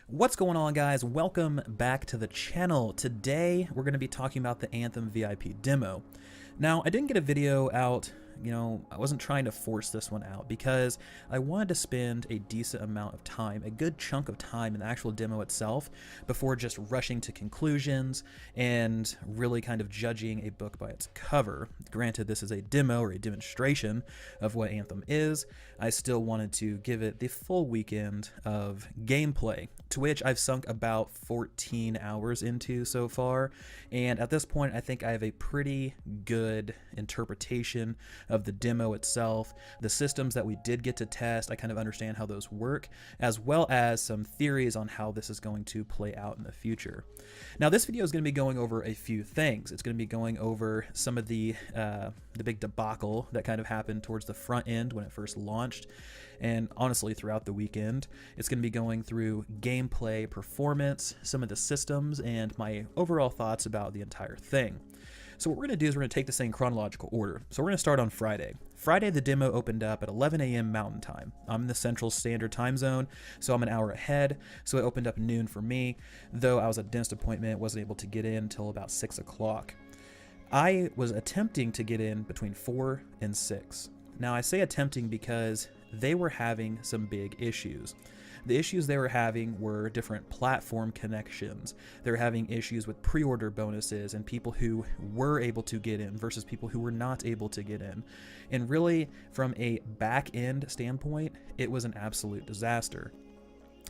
What's going on, guys? Welcome back to the channel. Today we're going to be talking about the Anthem VIP demo. Now, I didn't get a video out, I wasn't trying to force this one out because I wanted to spend a decent amount of time, a good chunk of time in the actual demo itself before just rushing to conclusions and really kind of judging a book by its cover. Granted, this is a demo or a demonstration of what Anthem is. I still wanted to give it the full weekend of gameplay, to which I've sunk about 14 hours into so far, and at this point I think I have a pretty good interpretation of the demo itself, the systems that we did get to test. I kind of understand how those work, as well as some theories on how this is going to play out in the future. Now, this video is going to be going over a few things. It's going to be going over some of the big debacle that kind of happened towards the front end when it first launched, and honestly throughout the weekend. It's going to be going through gameplay, performance, some of the systems, and my overall thoughts about the entire thing. So what we're going to do is we're going to take this in chronological order. So we're going to start on Friday. Friday, the demo opened up at 11 a.m. Mountain Time. I'm in the Central Standard Time Zone, so I'm an hour ahead. So it opened up noon for me, though I was at a dentist appointment, wasn't able to get in until about 6 o'clock. I was attempting to get in between 4 and 6. Now, I say attempting because they were having some big issues. The issues they were having were different platform connections. They were having issues with pre-order bonuses and people who were able to get in versus people who were not able to get in. And really, from a back-end standpoint, it was an absolute disaster.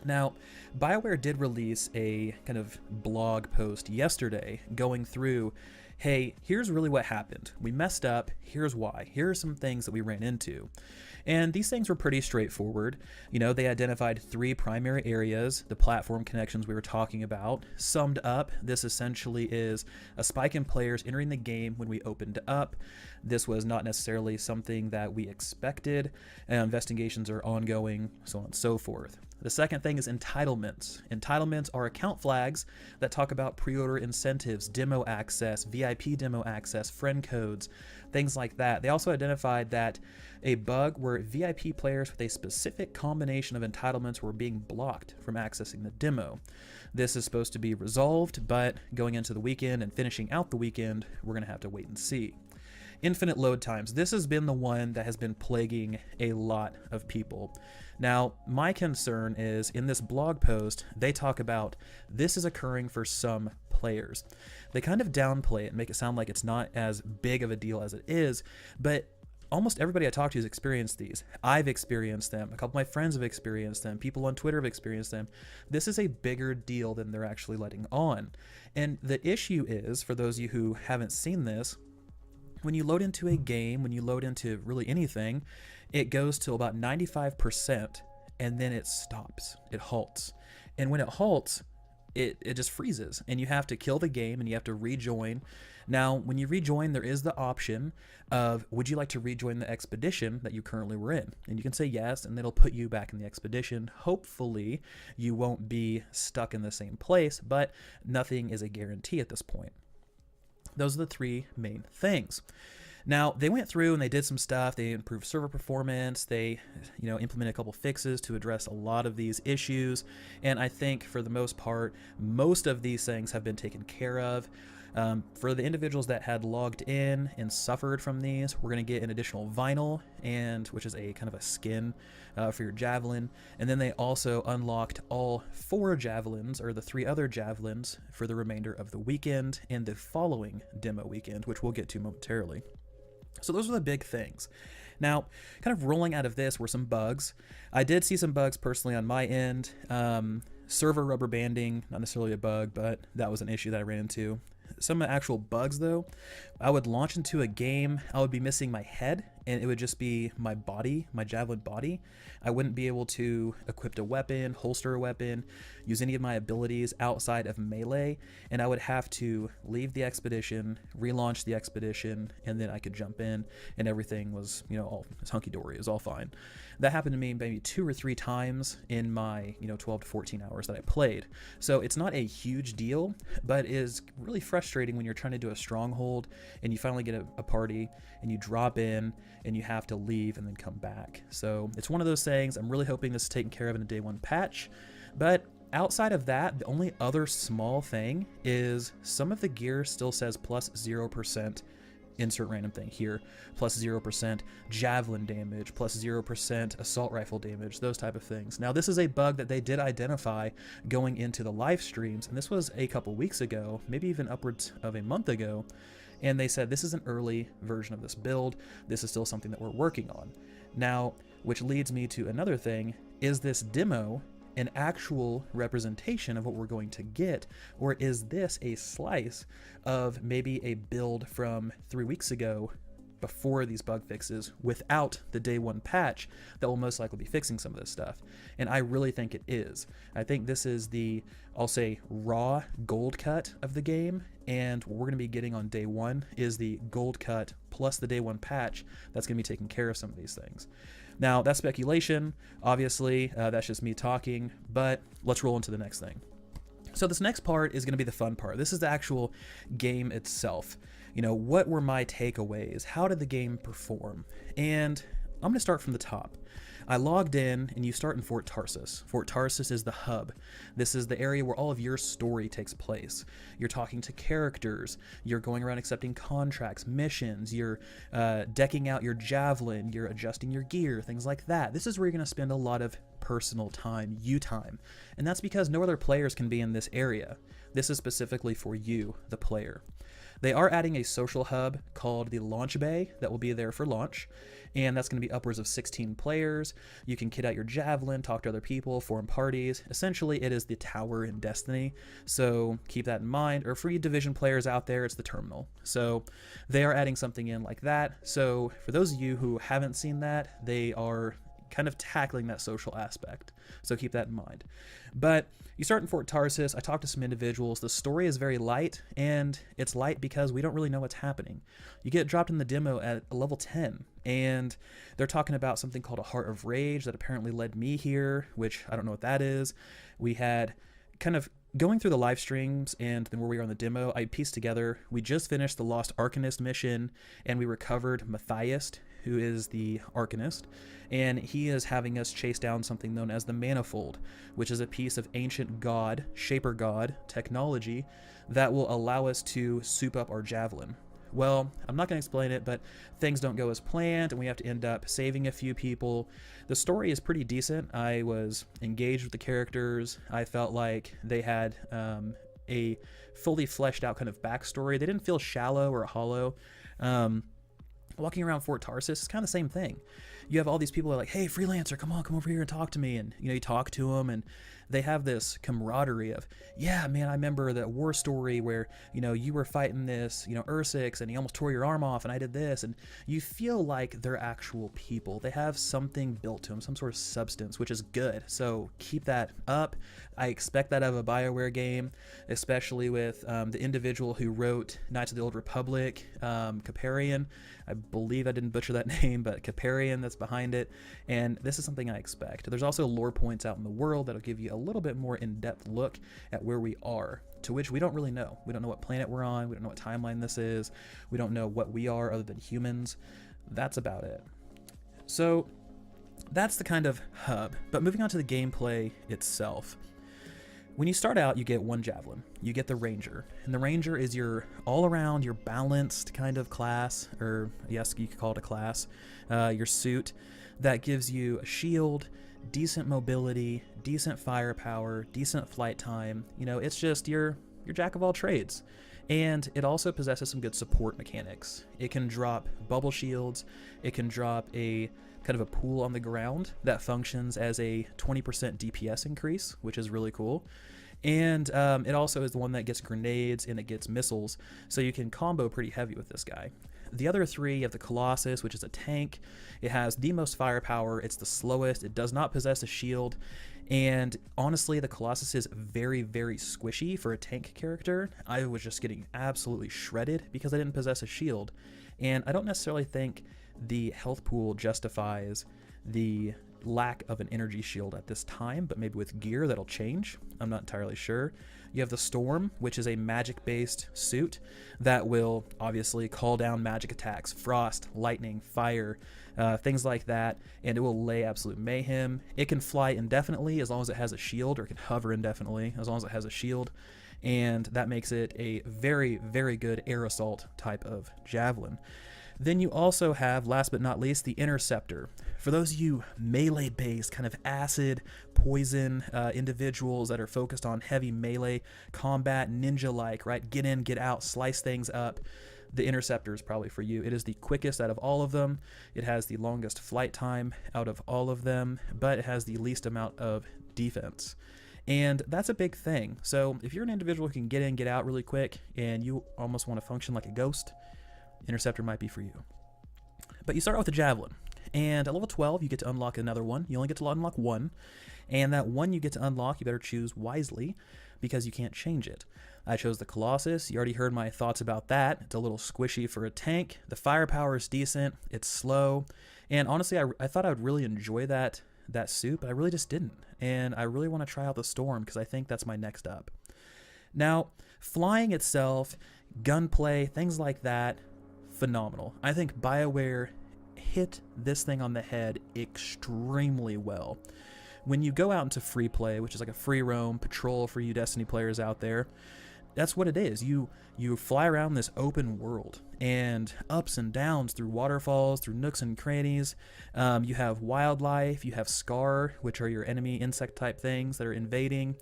Now, BioWare did release a kind of blog post yesterday going through, hey, here's really what happened. We messed up. Here's why. Here are some things that we ran into. And these things were pretty straightforward. They identified 3 primary areas, the platform connections we were talking about. Summed up, this essentially is a spike in players entering the game when we opened up. This was not necessarily something that we expected. Investigations are ongoing, so on and so forth. The second thing is entitlements. Entitlements are account flags that talk about pre-order incentives, demo access, VIP demo access, friend codes, things like that. They also identified that a bug where VIP players with a specific combination of entitlements were being blocked from accessing the demo. This is supposed to be resolved, but going into the weekend and finishing out the weekend, we're going to have to wait and see. Infinite load times. This has been the one that has been plaguing a lot of people. Now, my concern is in this blog post, they talk about this is occurring for some players. They kind of downplay it and make it sound like it's not as big of a deal as it is, but almost everybody I talk to has experienced these. I've experienced them. A couple of my friends have experienced them. People on Twitter have experienced them. This is a bigger deal than they're actually letting on. And the issue is, for those of you who haven't seen this, when you load into a game, when you load into really anything, it goes to about 95% and then it stops. It halts. And when it halts, it just freezes and you have to kill the game and you have to rejoin. Now, when you rejoin, there is the option of, would you like to rejoin the expedition that you currently were in? And you can say yes, and it'll put you back in the expedition. Hopefully, you won't be stuck in the same place, but nothing is a guarantee at this point. Those are the 3 main things. Now, they went through and they did some stuff. They improved server performance. They, implemented a couple fixes to address a lot of these issues. And I think for the most part, most of these things have been taken care of. For the individuals that had logged in and suffered from these, we're going to get an additional vinyl, which is a kind of a skin for your javelin. And then they also unlocked all 4 javelins, or the 3 other javelins, for the remainder of the weekend and the following demo weekend, which we'll get to momentarily. So those are the big things. Now, kind of rolling out of this were some bugs. I did see some bugs personally on my end. Server rubber banding, not necessarily a bug, but that was an issue that I ran into. Some actual bugs, though, I would launch into a game, I would be missing my head, and it would just be my body, my javelin body. I wouldn't be able to equip a weapon, holster a weapon, use any of my abilities outside of melee, and I would have to leave the expedition, relaunch the expedition, and then I could jump in, and everything was, all hunky-dory. It was all fine. That happened to me maybe 2 or 3 times in my, 12 to 14 hours that I played. So it's not a huge deal, but it is really frustrating when you're trying to do a stronghold, and you finally get a party, and you drop in, and you have to leave and then come back. So it's one of those things. I'm really hoping this is taken care of in a day 1 patch, but outside of that, the only other small thing is some of the gear still says plus 0%, insert random thing here, plus 0% javelin damage, plus 0% assault rifle damage, those type of things. Now, this is a bug that they did identify going into the live streams, and this was a couple weeks ago, maybe even upwards of a month ago, and they said this is an early version of this build. This is still something that we're working on. Now, which leads me to another thing, is this demo an actual representation of what we're going to get, or is this a slice of maybe a build from 3 weeks ago before these bug fixes without the day one patch that will most likely be fixing some of this stuff? And I really think it is. I think this is the, I'll say, raw gold cut of the game, and what we're going to be getting on day one is the gold cut plus the day one patch that's going to be taking care of some of these things. Now, that's speculation, obviously, that's just me talking, but let's roll into the next thing. So this next part is going to be the fun part. This is the actual game itself. You know, what were my takeaways? How did the game perform? And I'm going to start from the top. I logged in, and you start in Fort Tarsis. Fort Tarsis is the hub. This is the area where all of your story takes place. You're talking to characters. You're going around accepting contracts, missions. You're decking out your javelin. You're adjusting your gear, things like that. This is where you're going to spend a lot of personal time, you time. And that's because no other players can be in this area. This is specifically for you, the player. They are adding a social hub called the Launch Bay that will be there for launch, and that's going to be upwards of 16 players. You can kit out your javelin, talk to other people, form parties. Essentially, it is the tower in Destiny, so keep that in mind. Or for you Division players out there, it's the terminal. So they are adding something in like that. So for those of you who haven't seen that, they are kind of tackling that social aspect. So keep that in mind. But you start in Fort Tarsis. I talked to some individuals. The story is very light, and it's light because we don't really know what's happening. You get dropped in the demo at level 10, and they're talking about something called a Heart of Rage that apparently led me here, which I don't know what that is. We had kind of going through the live streams and then where we are on the demo, I pieced together, we just finished the Lost Arcanist mission, and we recovered Matthias, who is the Arcanist, and he is having us chase down something known as the Manifold, which is a piece of ancient god, Shaper god technology that will allow us to soup up our javelin. Well, I'm not going to explain it, but things don't go as planned, and we have to end up saving a few people. The story is pretty decent. I was engaged with the characters. I felt like they had a fully fleshed out kind of backstory. They didn't feel shallow or hollow. Walking around Fort Tarsis is kind of the same thing. You have all these people that are like, hey, freelancer, come over here and talk to me. And, you know, you talk to them, and they have this camaraderie of, yeah, man, I remember that war story where, you know, you were fighting this, you know, Ursix, and he almost tore your arm off, and I did this. And you feel like they're actual people. They have something built to them, some sort of substance, which is good. So keep that up. I expect that of a BioWare game, especially with the individual who wrote Knights of the Old Republic, Caparian. I believe I didn't butcher that name, but Caparian, that's behind it. And this is something I expect. There's also lore points out in the world that'll give you a little bit more in-depth look at where we are, to which we don't really know. We don't know what planet we're on. We don't know what timeline this is. We don't know what we are other than humans. That's about it. So that's the kind of hub. But moving on to the gameplay itself. When you start out, you get one javelin. You get the Ranger. And the Ranger is your all-around, your balanced kind of class, or yes, you could call it a class, your suit that gives you a shield, decent mobility, decent firepower, decent flight time. You know, it's just your jack of all trades. And it also possesses some good support mechanics. It can drop bubble shields. It can drop a kind of a pool on the ground that functions as a 20% DPS increase, which is really cool. And it also is the one that gets grenades and it gets missiles, so you can combo pretty heavy with this guy. The other three, you have the Colossus, which is a tank. It has the most firepower. It's the slowest. It does not possess a shield. And honestly, the Colossus is very, very squishy for a tank character. I was just getting absolutely shredded because I didn't possess a shield. And I don't necessarily think the health pool justifies the lack of an energy shield at this time, but maybe with gear that'll change. I'm not entirely sure. You have the Storm, which is a magic-based suit that will obviously call down magic attacks, frost, lightning, fire, things like that, and it will lay absolute mayhem. It can fly indefinitely as long as it has a shield, or it can hover indefinitely as long as it has a shield, and that makes it a very, very good air assault type of javelin. Then you also have, last but not least, the Interceptor. For those of you melee-based, kind of acid, poison individuals that are focused on heavy melee combat, ninja-like, right? Get in, get out, slice things up. The Interceptor is probably for you. It is the quickest out of all of them. It has the longest flight time out of all of them, but it has the least amount of defense. And that's a big thing. So if you're an individual who can get in, get out really quick, and you almost want to function like a ghost, Interceptor might be for you. But you start out with the Javelin, and at level 12 you get to unlock another one. You only get to unlock one, and that one you get to unlock you better choose wisely because you can't change it. I chose the Colossus. You already heard my thoughts about that. It's a little squishy for a tank. The firepower is decent. It's slow, and honestly I thought I would really enjoy that suit, but I really just didn't, and I really want to try out the Storm because I think that's my next up. Now, flying itself, gunplay, things like that, phenomenal. I think BioWare hit this thing on the head extremely well. When you go out into free play, which is like a free roam patrol for you Destiny players out there, that's what it is. You fly around this open world, and ups and downs through waterfalls, through nooks and crannies. You have wildlife, you have Scar, which are your enemy insect type things that are invading.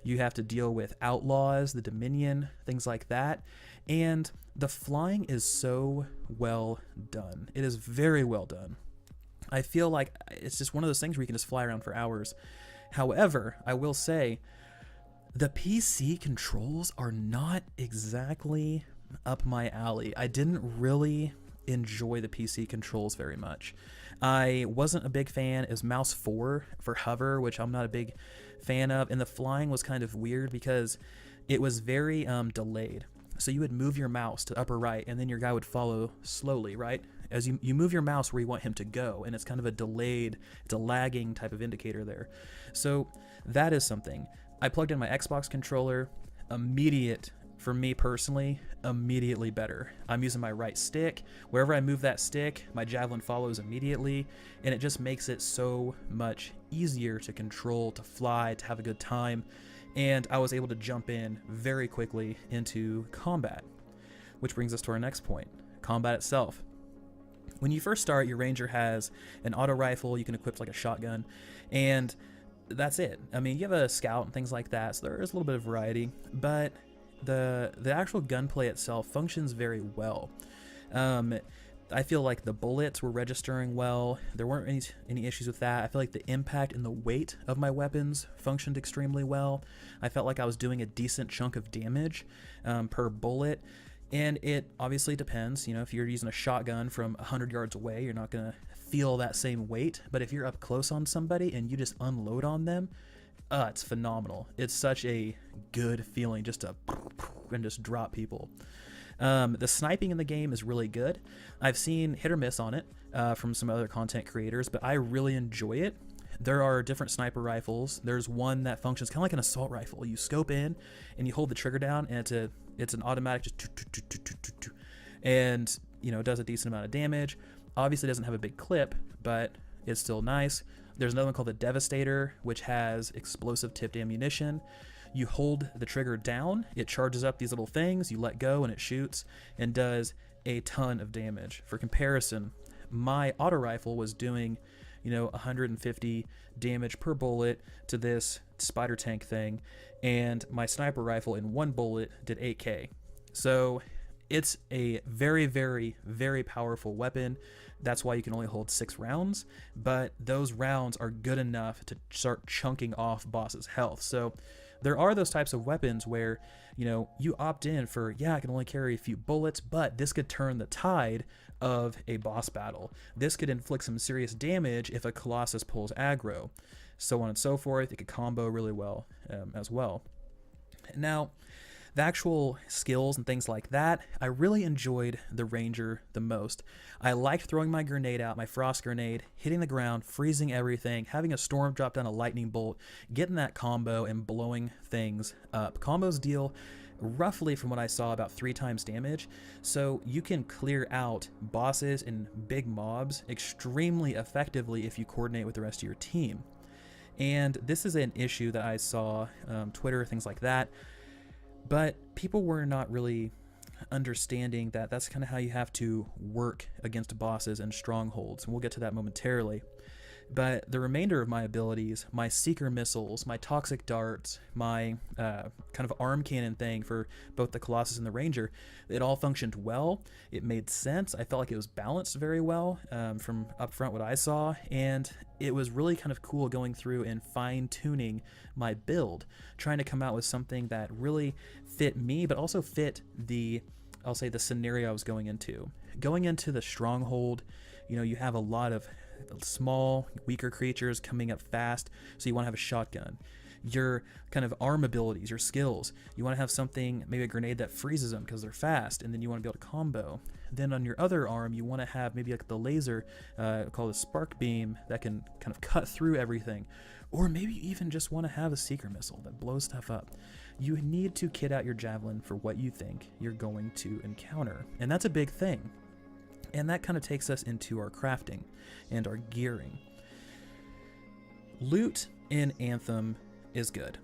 You have to deal with outlaws, the Dominion, things like that. And the flying is so well done. It is very well done. I feel like it's just one of those things where you can just fly around for hours. However, I will say, the PC controls are not exactly up my alley. I didn't really enjoy the PC controls very much. I wasn't a big fan as mouse 4 for hover, which I'm not a big fan of, and the flying was kind of weird because it was very delayed. So you would move your mouse to upper right, and then your guy would follow slowly, right? As you move your mouse where you want him to go, and it's kind of a delayed, it's a lagging type of indicator there. So that is something. I plugged in my Xbox controller, immediate, for me personally, immediately better. I'm using my right stick. Wherever I move that stick, my Javelin follows immediately, and it just makes it so much easier to control, to fly, to have a good time. And I was able to jump in very quickly into combat, which brings us to our next point, combat itself. When you first start, your ranger has an auto rifle, you can equip like a shotgun, and that's it. I mean, you have a scout and things like that, so there is a little bit of variety, but the actual gunplay itself functions very well. I feel like the bullets were registering well. There weren't any issues with that. I feel like the impact and the weight of my weapons functioned extremely well. I felt like I was doing a decent chunk of damage per bullet. And it obviously depends. You know, if you're using a shotgun from 100 yards away, you're not going to feel that same weight. But if you're up close on somebody and you just unload on them, it's phenomenal. It's such a good feeling just to and just drop people. The sniping in the game is really good. I've seen hit or miss on it from some other content creators, but I really enjoy it. There are different sniper rifles. There's one that functions kind of like an assault rifle. You scope in and you hold the trigger down, and it's an automatic just and you know, it does a decent amount of damage. Obviously it doesn't have a big clip, but it's still nice. There's another one called the Devastator, which has explosive tipped ammunition. You hold the trigger down, it charges up these little things, you let go and it shoots and does a ton of damage. For comparison, my auto rifle was doing, you know, 150 damage per bullet to this spider tank thing, and my sniper rifle in one bullet did 8k. So it's a very, very, very powerful weapon. That's why you can only hold 6 rounds, but those rounds are good enough to start chunking off bosses' health. So there are those types of weapons where, you know, you opt in for, yeah, I can only carry a few bullets, but this could turn the tide of a boss battle. This could inflict some serious damage if a Colossus pulls aggro, so on and so forth. It could combo really well as well. Now, The actual skills and things like that, I really enjoyed the Ranger the most. I liked throwing my grenade out, my frost grenade, hitting the ground, freezing everything, having a storm drop down a lightning bolt, getting that combo and blowing things up. Combos deal roughly, from what I saw, about 3 times damage, so you can clear out bosses and big mobs extremely effectively if you coordinate with the rest of your team. And this is an issue that I saw, Twitter, things like that, but people were not really understanding that that's kind of how you have to work against bosses and strongholds, and we'll get to that momentarily. But the remainder of my abilities, my seeker missiles, my toxic darts, my kind of arm cannon thing for both the Colossus and the Ranger, it all functioned well. It made sense. I felt like it was balanced very well from up front what I saw, and it was really kind of cool going through and fine-tuning my build, trying to come out with something that really fit me, but also fit the, I'll say, the scenario I was going into. Going into the stronghold, you know, you have a lot of small, weaker creatures coming up fast, so you want to have a shotgun. Your kind of arm abilities, your skills, you want to have something, maybe a grenade that freezes them because they're fast, and then you want to be able to combo. Then on your other arm, you want to have maybe like the laser, called a spark beam, that can kind of cut through everything. Or maybe you even just want to have a seeker missile that blows stuff up. You need to kit out your javelin for what you think you're going to encounter, and that's a big thing. And that kind of takes us into our crafting and our gearing. Loot in Anthem is good.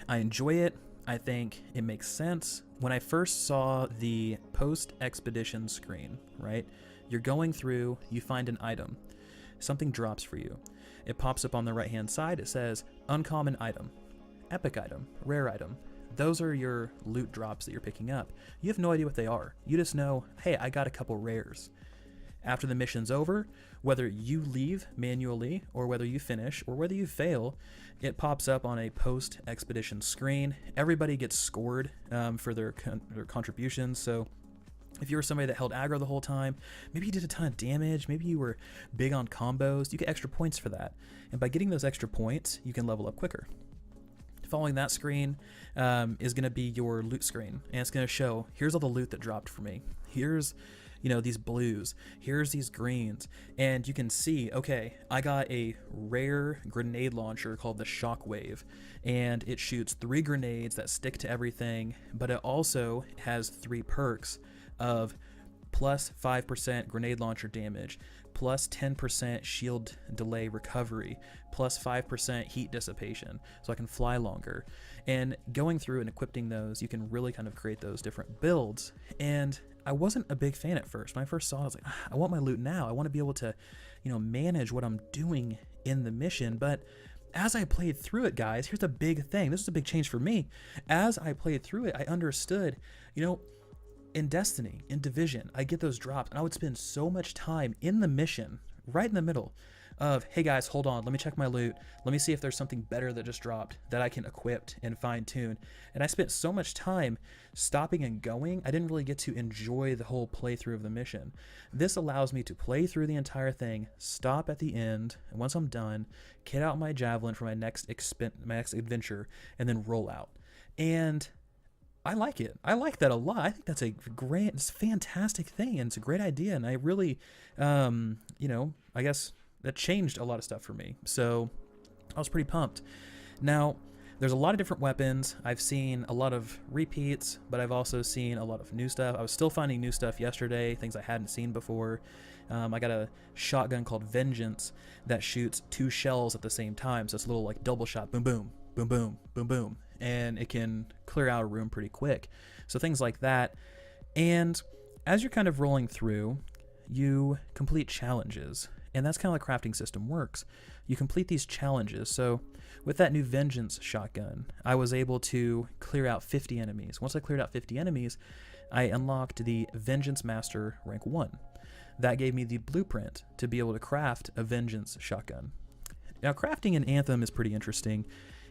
I enjoy it. I think it makes sense. When I first saw the post-expedition screen, right? You're going through, you find an item. Something drops for you. It pops up on the right-hand side. It says, uncommon item, epic item, rare item. Those are your loot drops that you're picking up. You have no idea what they are. You just know, hey, I got a couple rares. After the mission's over, whether you leave manually or whether you finish or whether you fail, it pops up on a post-expedition screen. Everybody gets scored for their contributions. So if you were somebody that held aggro the whole time, maybe you did a ton of damage, maybe you were big on combos, you get extra points for that. And by getting those extra points, you can level up quicker. Following that screen is going to be your loot screen, and it's going to show, here's all the loot that dropped for me. Here's, you know, these blues. Here's these greens. And you can see, okay, I got a rare grenade launcher called the Shockwave, and it shoots 3 grenades that stick to everything, but it also has 3 perks of plus 5% grenade launcher damage, plus 10% shield delay recovery, plus 5% heat dissipation, so I can fly longer. And going through and equipping those, you can really kind of create those different builds. And I wasn't a big fan at first. When I first saw it, I was like, I want my loot now. I want to be able to, you know, manage what I'm doing in the mission. But as I played through it, guys, here's the big thing. This is a big change for me. As I played through it, I understood, you know, in Destiny, in Division, I get those drops, and I would spend so much time in the mission, right in the middle of, hey guys, hold on, let me check my loot, let me see if there's something better that just dropped that I can equip and fine-tune. And I spent so much time stopping and going, I didn't really get to enjoy the whole playthrough of the mission. This allows me to play through the entire thing, stop at the end, and once I'm done, kit out my javelin for my next adventure, and then roll out. And I like it. I like that a lot. I think that's a great, it's a fantastic thing, and it's a great idea. And I really, you know, I guess that changed a lot of stuff for me. So I was pretty pumped. Now, there's a lot of different weapons. I've seen a lot of repeats, but I've also seen a lot of new stuff. I was still finding new stuff yesterday, things I hadn't seen before. I got a shotgun called Vengeance that shoots 2 shells at the same time. So it's a little like double shot, boom, boom, boom, boom, boom, boom. And it can clear out a room pretty quick. So things like that. And as you're kind of rolling through, you complete challenges. And that's kind of how the crafting system works. You complete these challenges. So with that new Vengeance shotgun, I was able to clear out 50 enemies. Once I cleared out 50 enemies, I unlocked the Vengeance Master rank 1. That gave me the blueprint to be able to craft a Vengeance shotgun. Now, crafting in Anthem is pretty interesting.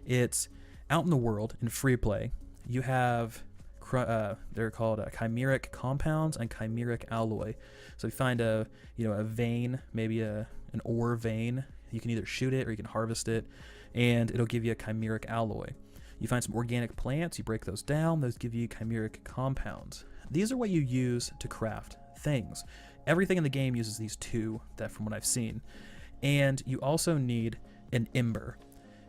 It's out in the world, in free play, you have, they're called chimeric compounds and chimeric alloy. So if you find a vein, maybe an ore vein, you can either shoot it or you can harvest it, and it'll give you a chimeric alloy. You find some organic plants, you break those down, those give you chimeric compounds. These are what you use to craft things. Everything in the game uses these two, that from what I've seen. And you also need an ember.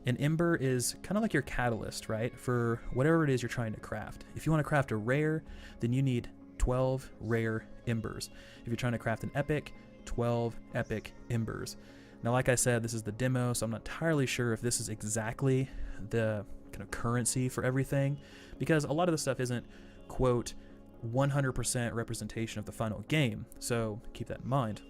An ember is kind of like your catalyst, right? For whatever it is you're trying to craft. If you want to craft a rare, then you need 12 rare embers. If you're trying to craft an epic, 12 epic embers. Now, like I said, this is the demo, so I'm not entirely sure if this is exactly the kind of currency for everything, because a lot of the stuff isn't, quote, 100% representation of the final game, so keep that in mind.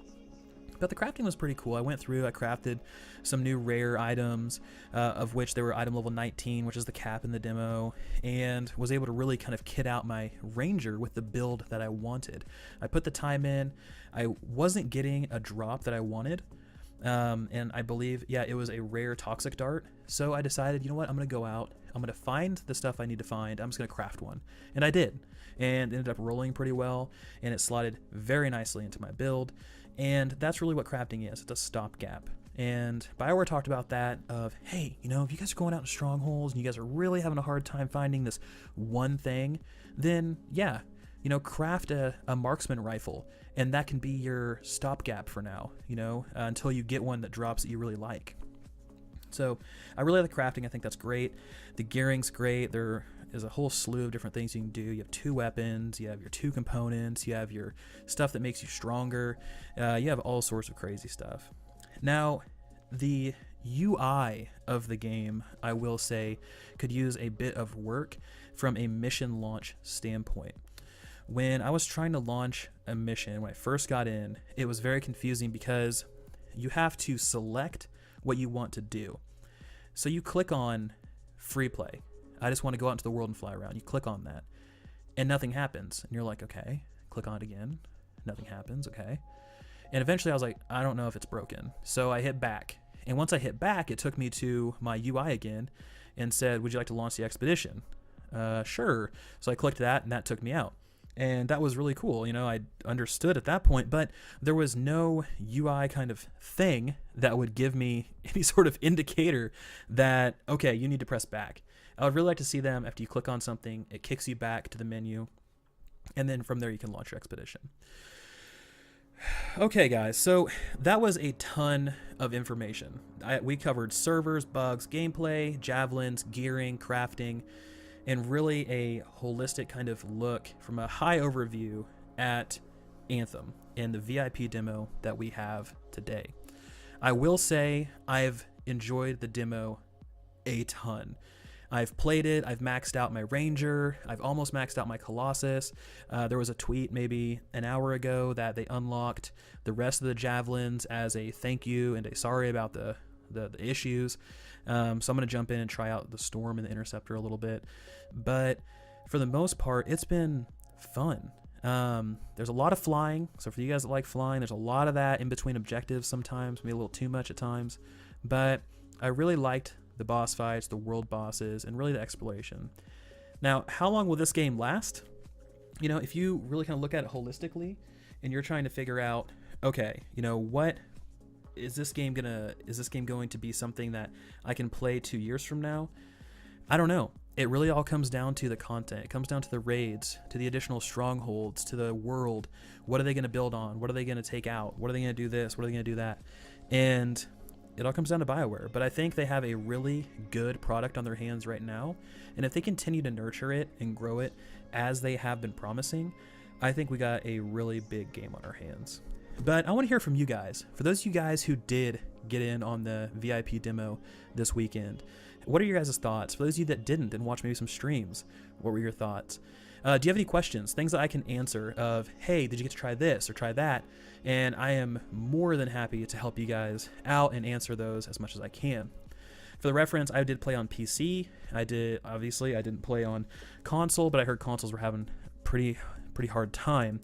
But the crafting was pretty cool. I went through, I crafted some new rare items, of which there were item level 19, which is the cap in the demo, and was able to really kind of kit out my ranger with the build that I wanted. I put the time in. I wasn't getting a drop that I wanted, and I believe, yeah, it was a rare toxic dart. So I decided, you know what, I'm going to go out, I'm going to find the stuff I need to find, I'm just going to craft one. And I did, and ended up rolling pretty well, and it slotted very nicely into my build. And that's really what crafting is. It's a stopgap. And BioWare talked about that of, hey, you know, if you guys are going out in strongholds and you guys are really having a hard time finding this one thing, then yeah, you know, craft a marksman rifle, and that can be your stopgap for now, you know, until you get one that drops that you really like. So I really like the crafting. I think that's great. The gearing's great. There is a whole slew of different things you can do. You have 2 weapons, you have your 2 components, you have your stuff that makes you stronger, you have all sorts of crazy stuff. Now, the UI of the game, I will say, could use a bit of work from a mission launch standpoint. When I was trying to launch a mission, when I first got in, it was very confusing because you have to select what you want to do. So you click on free play. I just want to go out into the world and fly around. You click on that, and nothing happens. And you're like, okay, click on it again. Nothing happens, okay. And eventually I was like, I don't know if it's broken. So I hit back. And once I hit back, it took me to my UI again and said, would you like to launch the expedition? Sure. So I clicked that, and that took me out. And that was really cool. You know, I understood at that point, but there was no UI kind of thing that would give me any sort of indicator that, okay, you need to press back. I would really like to see them, after you click on something, it kicks you back to the menu, and then from there you can launch your expedition. Okay, guys, so that was a ton of information. We covered servers, bugs, gameplay, javelins, gearing, crafting, and really a holistic kind of look from a high overview at Anthem and the VIP demo that we have today. I will say I've enjoyed the demo a ton. I've played it, I've maxed out my Ranger, I've almost maxed out my Colossus. There was a tweet maybe an hour ago that they unlocked the rest of the Javelins as a thank you and a sorry about the issues. So I'm going to jump in and try out the Storm and the Interceptor a little bit. But for the most part, it's been fun. There's a lot of flying, so for you guys that like flying, there's a lot of that in between objectives sometimes, maybe a little too much at times. But I really liked the boss fights, the world bosses, and really the exploration. Now, how long will this game last? You know, if you really kind of look at it holistically, and you're trying to figure out, okay, you know, what is this game going to be something that I can play 2 years from now? I don't know. It really all comes down to the content. It comes down to the raids, to the additional strongholds, to the world. What are they going to build on? What are they going to take out? What are they going to do this? What are they going to do that? And it all comes down to BioWare, but I think they have a really good product on their hands right now, and if they continue to nurture it and grow it as they have been promising, I think we got a really big game on our hands. But I want to hear from you guys. For those of you guys who did get in on the VIP demo this weekend, what are your guys' thoughts? For those of you that didn't and watched maybe some streams, what were your thoughts? Do you have any questions, things that I can answer of, hey, did you get to try this or try that? And I am more than happy to help you guys out and answer those as much as I can. For the reference, I did play on PC. Obviously, I didn't play on console, but I heard consoles were having pretty hard time.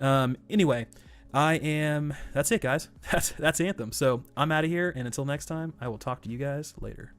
Anyway, that's it, guys. That's Anthem. So I'm out of here, and until next time, I will talk to you guys later.